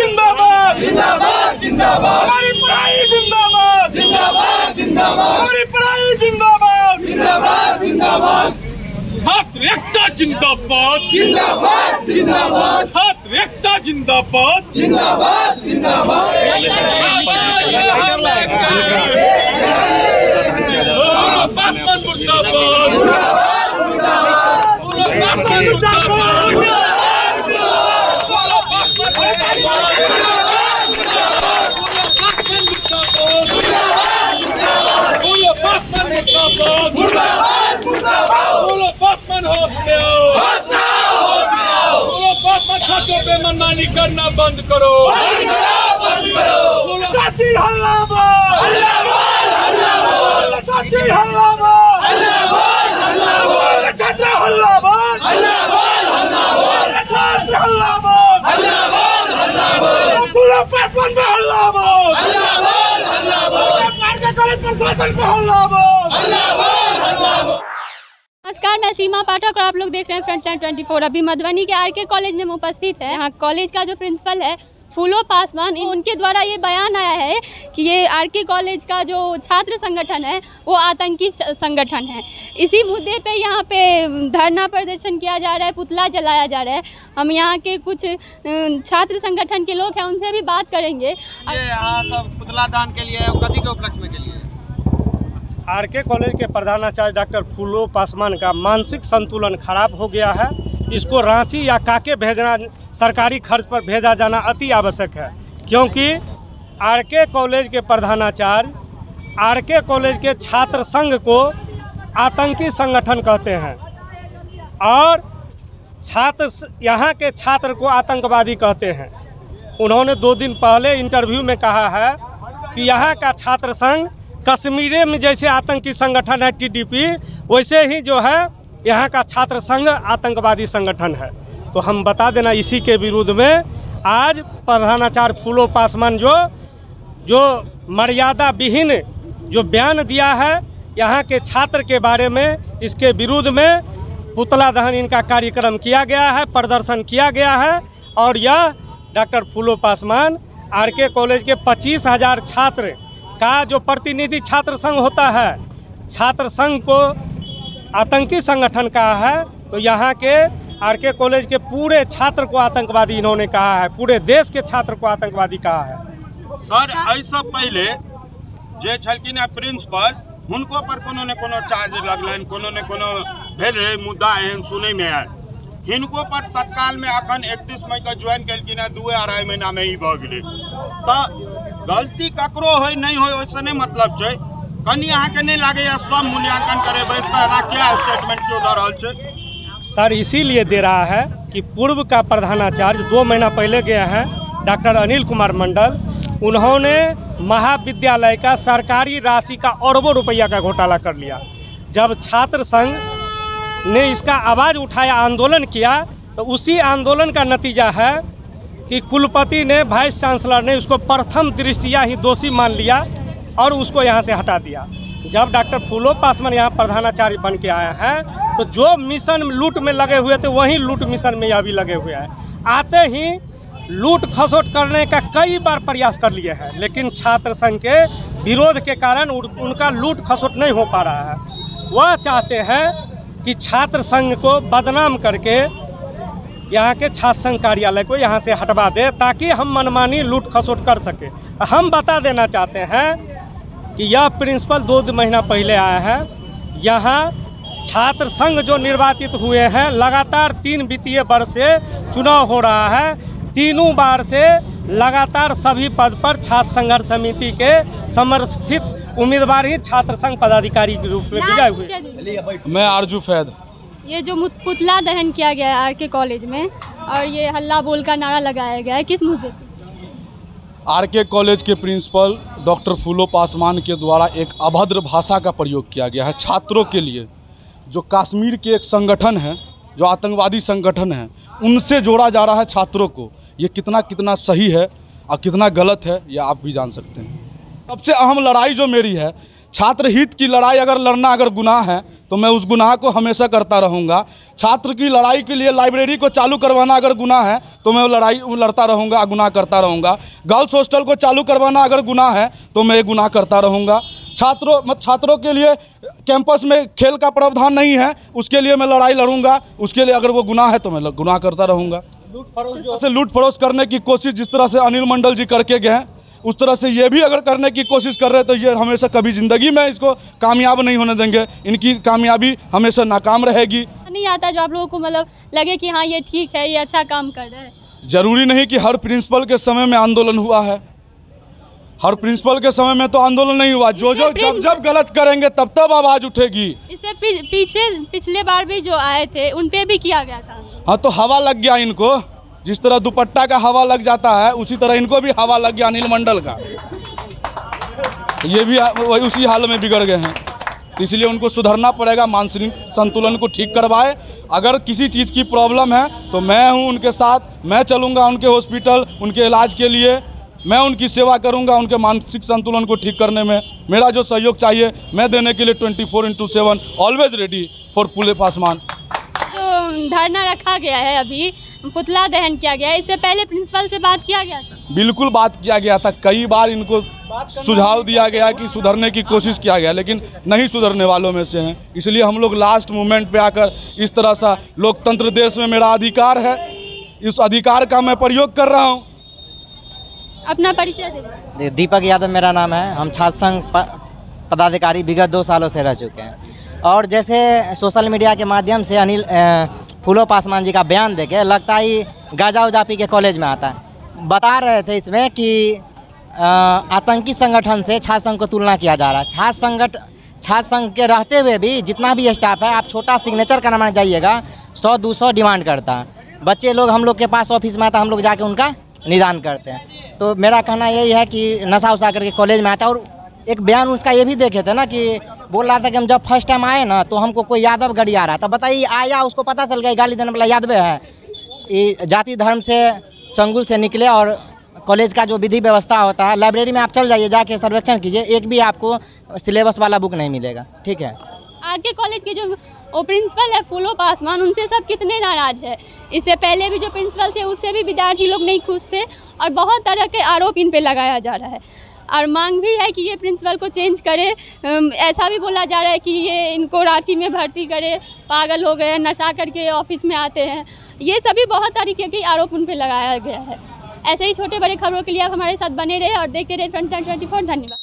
जिंदाबाद जिंदाबाद जिंदाबाद, हमारी पढ़ाई जिंदाबाद जिंदाबाद जिंदाबाद, हमारी पढ़ाई जिंदाबाद जिंदाबाद जिंदाबाद, छात्र एकता जिंदाबाद जिंदाबाद जिंदाबाद, छात्र एकता जिंदाबाद जिंदाबाद जिंदाबाद, पासवान मुर्दाबाद छात्रों पे मनमानी करना बंद करो, छात्री हल्ला बोल, हल्ला बोल, हल्ला बोल, छात्री हल्ला बोल, हल्ला बोल, हल्ला बोल, छात्र हल्ला बोल, हल्ला बोल, हल्ला बोल, छात्र हल्ला बोल, हल्ला बोल, हल्ला बोल, पूरा पासवान पे हल्ला बोल, हल्ला बोल, हल्ला बोल, पार्टी कॉलेज प्रशासन पे हल्ला बोल, हल्ला बोल, हल्ला बोल। नमस्कार, मैं सीमा पाठक और आप लोग देख रहे हैं फ्रंटलाइन 24। अभी मधुबनी के आरके कॉलेज में उपस्थित है। यहाँ कॉलेज का जो प्रिंसिपल है फूलो पासवान, उनके द्वारा ये बयान आया है कि ये आरके कॉलेज का जो छात्र संगठन है वो आतंकी संगठन है। इसी मुद्दे पे यहाँ पे धरना प्रदर्शन किया जा रहा है, पुतला जलाया जा रहा है। हम यहाँ के कुछ छात्र संगठन के लोग हैं, उनसे भी बात करेंगे। यहाँ सब पुतला दान के लिए कथी के उपलक्ष्य में के लिए आरके कॉलेज के प्रधानाचार्य डॉक्टर फूलो पासवान का मानसिक संतुलन खराब हो गया है। इसको रांची या काके भेजना, सरकारी खर्च पर भेजा जाना अति आवश्यक है, क्योंकि आरके कॉलेज के प्रधानाचार्य आरके कॉलेज के छात्र संघ को आतंकी संगठन कहते हैं और यहाँ के छात्र को आतंकवादी कहते हैं। उन्होंने 2 दिन पहले इंटरव्यू में कहा है कि यहाँ का छात्र संघ कश्मीर में जैसे आतंकी संगठन है टीडीपी, वैसे ही जो है यहाँ का छात्र संघ आतंकवादी संगठन है। तो हम बता देना, इसी के विरुद्ध में आज प्रधानाचार्य फूलो पासवान जो मर्यादा विहीन जो बयान दिया है यहाँ के छात्र के बारे में, इसके विरुद्ध में पुतला दहन इनका कार्यक्रम किया गया है, प्रदर्शन किया गया है। और यह डॉक्टर फूलो पासवान आरके कॉलेज के 25,000 छात्र का जो प्रतिनिधि छात्र संघ होता है, छात्र संघ को आतंकी संगठन कहा है। तो यहाँ के आरके कॉलेज के पूरे छात्र को आतंकवादी इन्होंने कहा है, पूरे देश के छात्र को आतंकवादी कहा है। सर ऐसा पहले जे छलकिन प्रिंसिपल, हुनको पर कोनो ने कोनो चार्ज लगलन, कोनो ने कोनो भेल रहे मुद्दा एहन सुनै में आयल। हिनको पर तत्काल में अखन 31 मई का ज्वाइन कलकिन, 2-2.5 महीना में ही भ गेलै। तो गलती ककरो होय नहीं होय ओइसे नहीं मतलब छै। कनी अहाँ के नहीं लागे सब मूल्यांकन करे बैठ के क्या स्टेटमेंट क्यों दे रहा है? सर इसीलिए दे रहा है कि पूर्व का प्रधानाचार्य 2 महीना पहले गए हैं डॉक्टर अनिल कुमार मंडल, उन्होंने महाविद्यालय का सरकारी राशि का अरबों रुपया का घोटाला कर लिया। जब छात्र संघ ने इसका आवाज़ उठाया, आंदोलन किया, तो उसी आंदोलन का नतीजा है कि कुलपति ने, वाइस चांसलर ने उसको प्रथम दृष्टया ही दोषी मान लिया और उसको यहाँ से हटा दिया। जब डॉक्टर फूलो पासवान यहाँ प्रधानाचार्य बन के आया है, तो जो मिशन लूट में लगे हुए थे वही लूट मिशन में यह भी लगे हुए हैं। आते ही लूट खसोट करने का कई बार प्रयास कर लिए हैं, लेकिन छात्र संघ के विरोध के कारण उनका लूट खसोट नहीं हो पा रहा है। वह चाहते हैं कि छात्र संघ को बदनाम करके यहाँ के छात्र संघ कार्यालय को यहाँ से हटवा दे, ताकि हम मनमानी लूट खसोट कर सके। हम बता देना चाहते हैं कि यह प्रिंसिपल 2 महीना पहले आया है। यहाँ छात्र संघ जो निर्वाचित हुए हैं, लगातार 3 वित्तीय वर्ष से चुनाव हो रहा है। 3 बार से लगातार सभी पद पर छात्र संघर्ष समिति के समर्थित उम्मीदवार ही छात्र संघ पदाधिकारी के रूप में विजय हुए। मैं आरजू फैद। ये जो पुतला दहन किया गया है आरके कॉलेज में और ये हल्ला बोल का नारा लगाया गया है, किस मुद्दे पे? आरके कॉलेज के प्रिंसिपल डॉक्टर फूलो पासवान के द्वारा एक अभद्र भाषा का प्रयोग किया गया है छात्रों के लिए। जो कश्मीर के एक संगठन है, जो आतंकवादी संगठन है, उनसे जोड़ा जा रहा है छात्रों को। ये कितना सही है और कितना गलत है, ये आप भी जान सकते हैं। सबसे अहम लड़ाई जो मेरी है, छात्र हित की लड़ाई अगर लड़ना अगर गुनाह है तो मैं उस गुनाह को हमेशा करता रहूँगा। छात्र की लड़ाई के लिए लाइब्रेरी को चालू करवाना अगर गुनाह है तो मैं वो लड़ता रहूँगा, गुनाह करता रहूँगा। गर्ल्स हॉस्टल को चालू करवाना अगर गुनाह है तो मैं ये गुनाह करता रहूँगा। छात्रों के लिए कैंपस में खेल का प्रावधान नहीं है, उसके लिए मैं लड़ाई लड़ूंगा। उसके लिए अगर वो गुनाह है तो मैं गुनाह करता रहूँगा। लूट फरोश करने की कोशिश जिस तरह से अनिल मंडल जी करके गए हैं, उस तरह से ये भी अगर करने की कोशिश कर रहे हैं तो ये हमेशा कभी ज़िंदगी में इसको कामयाब नहीं होने देंगे। इनकी कामयाबी हमेशा नाकाम रहेगी। नहीं आता जो आप लोगों को मतलब लगे कि हाँ ये ठीक है, ये अच्छा काम कर रहे हैं। जरूरी नहीं कि हर प्रिंसिपल के समय में आंदोलन हुआ है। हर प्रिंसिपल के समय में तो आंदोलन नहीं हुआ। जब गलत करेंगे तब आवाज़ उठेगी। इससे पिछले बार भी जो आए थे उन पे भी किया गया था। हाँ, तो हवा लग गया इनको। जिस तरह दुपट्टा का हवा लग जाता है उसी तरह इनको भी हवा लग गया अनिल मंडल का। ये भी वही उसी हाल में बिगड़ गए हैं, तो इसलिए उनको सुधरना पड़ेगा। मानसिक संतुलन को ठीक करवाए। अगर किसी चीज़ की प्रॉब्लम है तो मैं हूँ उनके साथ, मैं चलूँगा उनके हॉस्पिटल, उनके इलाज के लिए मैं उनकी सेवा करूँगा। उनके मानसिक संतुलन को ठीक करने में मेरा जो सहयोग चाहिए मैं देने के लिए 24/7 ऑलवेज रेडी फॉर फूले पासवान। तो धरना रखा गया है, अभी पुतला दहन किया गया है, इससे पहले प्रिंसिपल से बात किया गया था? बिल्कुल बात किया गया था। कई बार इनको सुझाव दिया गया कि सुधरने की कोशिश किया गया, लेकिन नहीं सुधरने वालों में से हैं। इसलिए हम लोग लास्ट मोमेंट पे आकर इस तरह सा, लोकतंत्र देश में मेरा अधिकार है, इस अधिकार का मैं प्रयोग कर रहा हूँ। अपना परिचय दे। दीपक यादव मेरा नाम है। हम छात्र संघ पदाधिकारी विगत 2 सालों से रह चुके हैं। और जैसे सोशल मीडिया के माध्यम से अनिल फूलो पासवान जी का बयान देके लगता ही गाजा उजा पी के कॉलेज में आता है। बता रहे थे इसमें कि आतंकी संगठन से छात्र संघ को तुलना किया जा रहा है। छात्र संघ के रहते हुए भी जितना भी स्टाफ है, आप छोटा सिग्नेचर करवाने जाइएगा 100-200 डिमांड करता है। बच्चे लोग हम लोग के पास ऑफिस में आता है, हम लोग जाके उनका निदान करते हैं। तो मेरा कहना यही है कि नशा उशा करके कॉलेज में आता है। और एक बयान उसका ये भी देखे थे ना कि बोल रहा था कि हम जब फर्स्ट टाइम आए ना तो हमको कोई यादव गड़ी आ रहा था। बताइए, आया उसको पता चल गया गाली देने वाला यादव है। ये जाति धर्म से चंगुल से निकले। और कॉलेज का जो विधि व्यवस्था होता है, लाइब्रेरी में आप चल जाइए, जाके सर्वेक्षण कीजिए, एक भी आपको सिलेबस वाला बुक नहीं मिलेगा। ठीक है। आरके कॉलेज के जो वो प्रिंसिपल है फूलो पासवान, उनसे सब कितने नाराज है। इससे पहले भी जो प्रिंसिपल थे उससे भी विद्यार्थी लोग नहीं खुश थे और बहुत तरह के आरोप इन पे लगाया जा रहा है। और मांग भी है कि ये प्रिंसिपल को चेंज करे। ऐसा भी बोला जा रहा है कि ये इनको रांची में भर्ती करे, पागल हो गए, नशा करके ऑफिस में आते हैं। ये सभी बहुत तरीके के आरोप उन पे लगाया गया है। ऐसे ही छोटे बड़े खबरों के लिए आप हमारे साथ बने रहे और देखते रहे फ्रंट लाइन 24। धन्यवाद।